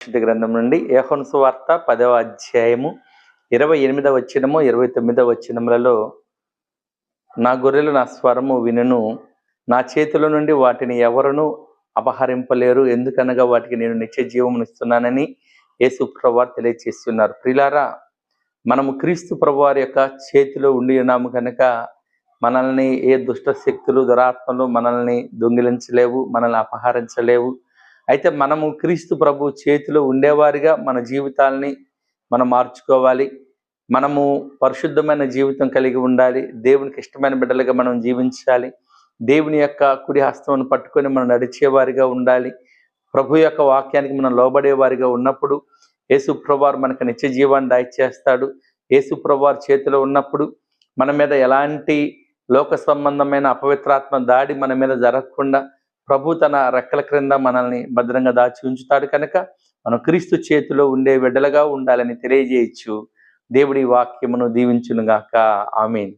పరిశుద్ధ గ్రంథం నుండి యోహాను సువార్త 10వ అధ్యాయము 28వ వచనము 29వ వచనములలో, నా గొర్రెలు నా స్వరము వినును, నా చేతిలో నుండి వాటిని ఎవరునూ అపహరింపలేరు, ఎందుకనగా వాటికి నేను నిత్య జీవమునిస్తున్నానని యేసు ప్రభువారు తెలియజేస్తున్నారు. ప్రియులారా, మనము క్రీస్తు ప్రభువారి యొక్క చేతిలో ఉండి ఉన్నాము కనుక మనల్ని ఏ దుష్ట శక్తులు, దురాత్మలు మనల్ని దొంగిలించలేవు, మనల్ని అపహరించలేవు. అయితే మనము క్రీస్తు ప్రభు చేతిలో ఉండేవారిగా మన జీవితాలని మనం మార్చుకోవాలి. మనము పరిశుద్ధమైన జీవితం కలిగి ఉండాలి. దేవునికి ఇష్టమైన బిడ్డలుగా మనం జీవించాలి. దేవుని యొక్క కుడి హస్తమును పట్టుకొని మనం నడిచేవారిగా ఉండాలి. ప్రభు యొక్క వాక్యానికి మనం లోబడేవారిగా ఉన్నప్పుడు యేసు ప్రభువారు మనకు నిత్య జీవాన్ని దయచేస్తాడు. యేసు ప్రభువారి చేతిలో ఉన్నప్పుడు మన మీద ఎలాంటి లోక సంబంధమైన అపవిత్రాత్మ దాడి మన మీద జరగకుండా ప్రభు తన రెక్కల క్రింద మనల్ని భద్రంగా దాచి ఉంచుతాడు కనుక మనం క్రీస్తు చేతిలో ఉండే బిడ్డలుగా ఉండాలని తెలియజేయచ్చు. దేవుడి వాక్యమును దీవించునుగాక. ఆమేన్.